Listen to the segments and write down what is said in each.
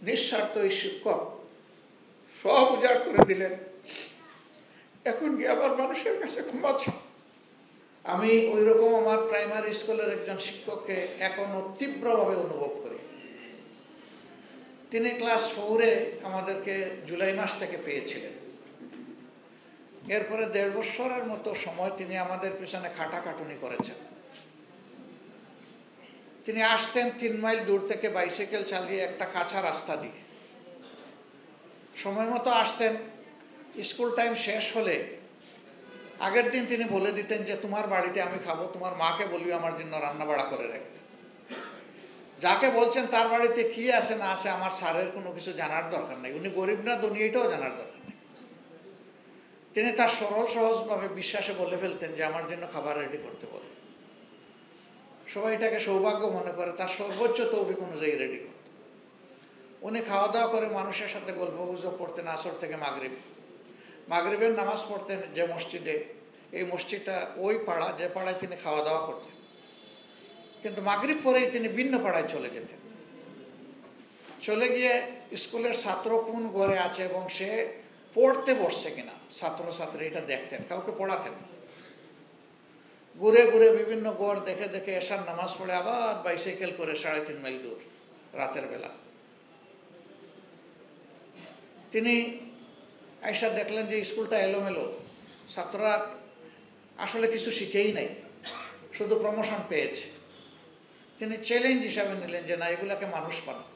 নিঃস্বার্থ এই শিক্ষক সব উজাড় করে দিলেন। এখন কি আবার মানুষের কাছে ক্ষমা চাই? আমি ওই রকম আমার প্রাইমারি স্কুলের একজন শিক্ষককে এখনো তীব্রভাবে অনুভব করি। তিনি ক্লাস 4-এ আমাদেরকে জুলাই মাস থেকে পেয়েছিলেন। এরপরে 1.5 বছরের মতো সময় তিনি আমাদের পিছনে খাটাখাটুনি করেছেন। তিনি আসতেন 3 মাইল দূর থেকে বাইসাইকেল চালিয়ে একটা কাঁচা রাস্তা দিয়ে। সময় মতো আসতেন। স্কুল টাইম শেষ হলে আগের দিন তিনি বলে দিতেন যে তোমার বাড়িতে আমি খাবো, তোমার মাকে বলবি আমার জন্য রান্না বাড়া করে রাখতে। যাকে বলছেন তার বাড়িতে কি আছে না আছে আমার স্যারের কোনো কিছু জানার দরকার নেই। উনি গরিব না ধনী এটাও জানার দরকার নেই। তিনি তার সরল সহজভাবে বিশ্বাসে বলে ফেলতেন যে আমার জন্য খাবার রেডি করতে বলে। সবাই এটাকে সৌভাগ্য মনে করে, তার সর্বোচ্চ তৌফিক অনুযায়ী রেডি করত। উনি খাওয়া দাওয়া করে মানুষের সাথে গল্প গুজব করতেন আসর থেকে মাগরিব। মাগরিবের নামাজ পড়তেন যে মসজিদে, এই মসজিদটা ওই পাড়া যে পাড়ায় তিনি খাওয়া দাওয়া করতেন। কিন্তু মাগরিব পরেই তিনি ভিন্ন পাড়ায় চলে যেতেন। চলে গিয়ে স্কুলের ছাত্র কোন ঘরে আছে এবং সে পড়তে বসছে কিনা ছাত্রছাত্রী এটা দেখতেন, কাউকে পড়াতেন না। ঘুরে ঘুরে বিভিন্ন ঘর দেখে দেখে এশার নামাজ পড়ে আবার বাইসাইকেল করে 3.5 মাইল দূর রাতের বেলা তিনি আইসা দেখলেন যে স্কুলটা এলোমেলো, ছাত্ররা আসলে কিছু শিখেই নাই, শুধু প্রমোশন পেয়েছে। তিনি চ্যালেঞ্জ হিসাবে নিলেন যে না, এগুলাকে মানুষ বানান।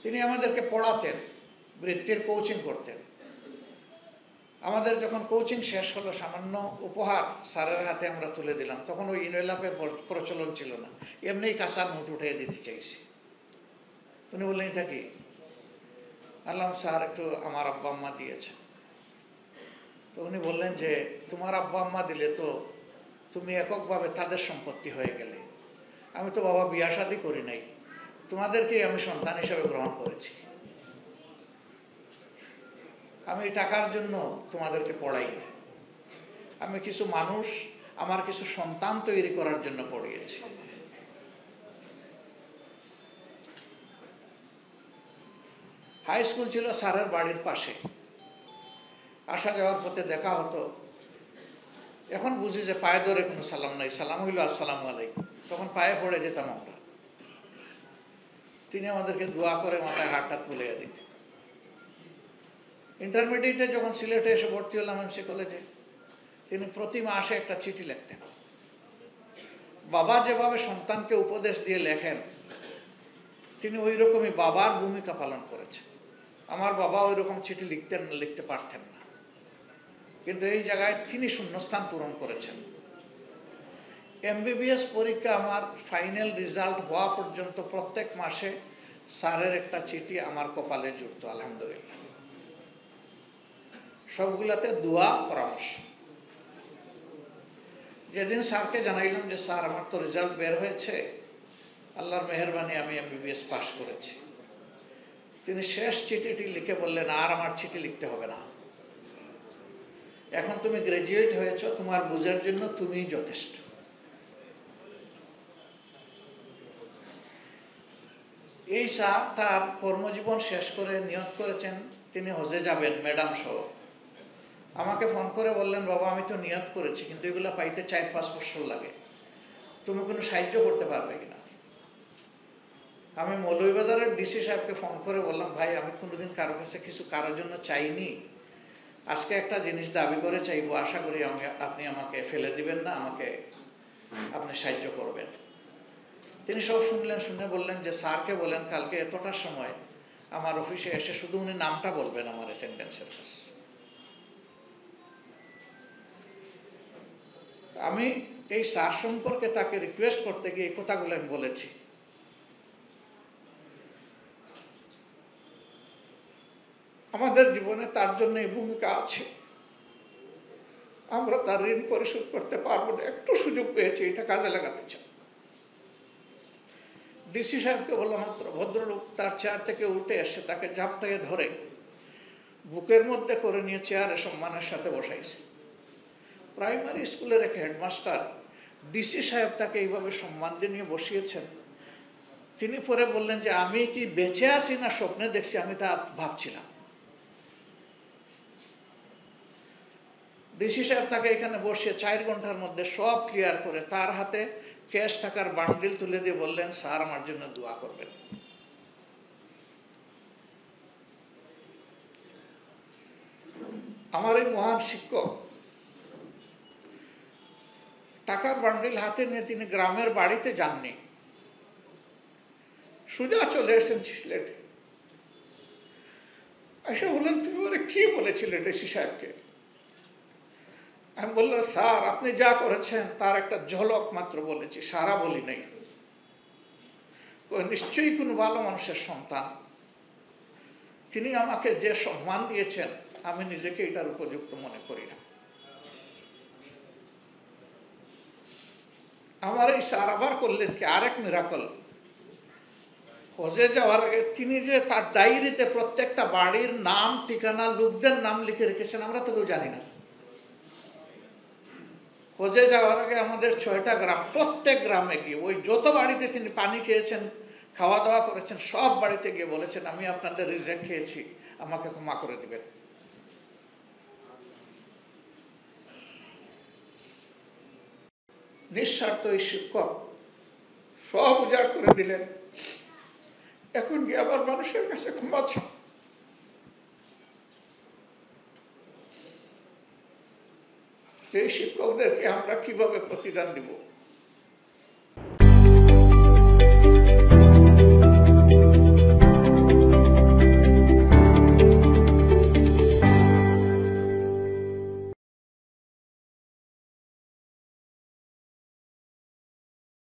তিনি আমাদেরকে পড়াতেন, বৃত্তির কোচিং করতেন। আমাদের যখন কোচিং শেষ হলো সামান্য উপহার স্যারের হাতে আমরা তুলে দিলাম। তখন ওই ইনভেলপের প্রচলন ছিল না, এমনিই কাঁচার নোট উঠিয়ে দিতে চাইছি। উনি বললেন এটা কি? আল্লাহ স্যার একটু আমার আব্বা আম্মা দিয়েছে। তো উনি বললেন যে তোমার আব্বা আম্মা দিলে তো তুমি এককভাবে তাদের সম্পত্তি হয়ে গেলে। আমি তো বাবা বিয়া শাদী করি নাই, তোমাদেরকেই আমি সন্তান হিসেবে গ্রহণ করেছি। আমি টাকার জন্য তোমাদেরকে পড়াই না, আমি কিছু মানুষ, আমার কিছু সন্তান তৈরি করার জন্য পড়িয়েছি। হাই স্কুল ছিল স্যারের বাড়ির পাশে, আসা যাওয়ার পথে দেখা হতো। এখন বুঝি যে পায়ে ধরে কোনো সালাম নাই, সালাম হইল আসসালামু আলাইকুম। তখন পায়ে পড়ে যেতাম আমরা। তিনি আমাদেরকে দোয়া করে মাথায় হাত টাত বুলিয়ে দিতেন। ইন্টারমিডিয়েটে যখন সিলেটে এসে ভর্তি হলাম এমসি কলেজে, তিনি প্রতি মাসে একটা চিঠি লিখতেন। বাবা যেভাবে সন্তানকে উপদেশ দিয়ে লেখেন, তিনি ওই রকমই বাবার ভূমিকা পালন করেছেন। আমার বাবা ওই রকম চিঠি লিখতে পারতেন না, কিন্তু এই জায়গায় তিনি শূন্যস্থান পূরণ করেছেন। এমবিবিএস পরীক্ষা আমার ফাইনাল রেজাল্ট হওয়া পর্যন্ত প্রত্যেক মাসে স্যারের একটা চিঠি আমার কপালে জুটত, আলহামদুলিল্লাহ। সবগুলাতে দোয়া পরামর্শ। যেদিন স্যারকে জানাইলাম যে স্যার আমার তো রেজাল্ট বের হয়েছে, আল্লাহর মেহেরবানি আমি এমবিবিএস পাস করেছি, তিনি শেষ চিঠিটি লিখে বললেন আর আমার চিঠি লিখতে হবে না, এখন তুমি গ্রাজুয়েট হয়েছ, তোমার বুঝার জন্য তুমিই যথেষ্ট। এই স্যার তার কর্মজীবন শেষ করে নিয়ত করেছেন তিনি হজে যাবেন ম্যাডাম সহ। আমাকে ফোন করে বললেন বাবা আমি তো নিয়ত করেছি, কিন্তু এগুলো পাইতে 4-5 বছর লাগে, তুমি কোনো সাহায্য করতে পারবে কিনা? আমি মৌলভীবাজারের ডিসি সাহেবকে ফোন করে বললাম ভাই আমি কোনোদিন কারো কাছে কিছু কারোর জন্য চাইনি, আজকে একটা জিনিস দাবি করে চাইবো, আশা করি আপনি আমাকে ফেলে দিবেন না, আমাকে আপনি সাহায্য করবেন। তিনি সব শুনলেন, শুনে বললেন যে স্যারকে বলেন কালকে এতটার সময় আমার অফিসে এসে শুধু উনি নামটা বলবেন আমার অ্যাটেন্ডেন্সের কাছে। আমি এই স্যার সম্পর্কে তাকে রিকোয়েস্ট করতে গিয়ে এই কথাগুলো আমি বলেছি। আমাদের জীবনে তার জন্য এই ভূমিকা আছে, আমরা তার ঋণ পরিশোধ করতে পারবো না, একটু সুযোগ পেয়েছি, এটা কাজে লাগাতে চাই। ডিসি সাহেবকে বললো মাত্র ভদ্রলোক তার চেয়ার থেকে উঠে এসে তাকে ঝাপটাইয়ে ধরে বুকের মধ্যে করে নিয়ে চেয়ারে সম্মানের সাথে বসাইছে। প্রাইমারি স্কুলের এক হেডমাস্টার ডিসি সাহেব তাকে এইভাবে সম্মান দিয়ে নিয়ে বসিয়েছেন, তিনি পরে বললেন যে আমি কি বেঁচে আছি না স্বপ্নে দেখছি, আমি তা ভাবছিলাম। ডিসি সাহেব তাকে এখানে বসিয়ে 4 ঘন্টার মধ্যে সব ক্লিয়ার করে তার হাতে ক্যাশ টাকার বান্ডিল তুলে দিয়ে বললেন, স্যার আমার জন্য দোয়া করবেন। আমার এই মহান শিক্ষক টাকার বান্ডিল হাতে নিয়ে তিনি গ্রামের বাড়িতে যাননি, সোজা চলে এসেছেন সিলেটে। এসে বললেন, তুমি ওরে কি বলেছিলে ডিসি সাহেবকে? আমি বললাম, স্যার আপনি যা করেছেন তার একটা ঝলক মাত্র বলেছি, সারা বলি নাই। নিশ্চয়ই কোনো ভালো মানুষের সন্তান, তিনি আমাকে যে সম্মান দিয়েছেন আমি নিজেকে এটার উপযুক্ত মনে করি না। আমার এই স্যার আবার করলেন কি আরেক মিরাকল। হজে যাওয়ার আগে তিনি যে তার ডায়েরিতে প্রত্যেকটা বাড়ির নাম, ঠিকানা, লোকদের নাম লিখে রেখেছেন, আমরা তো কেউ জানি না। হজে যাওয়ার আগে আমাদের 6টা গ্রাম, প্রত্যেক গ্রামে গিয়ে ওই যত বাড়িতে তিনি পানি খেয়েছেন, খাওয়া দাওয়া করেছেন, সব বাড়িতে গিয়ে বলেছেন, আমি আপনাদের রিজেক খেয়েছি, আমাকে ক্ষমা করে দিবেন। নিঃস্বার্থ এই শিক্ষক সব উজাড় করে দিলেন, এখন গিয়ে আবার মানুষের কাছে ক্ষমা চান। এই শিক্ষকদেরকে আমরা কিভাবে প্রতিদান দিব?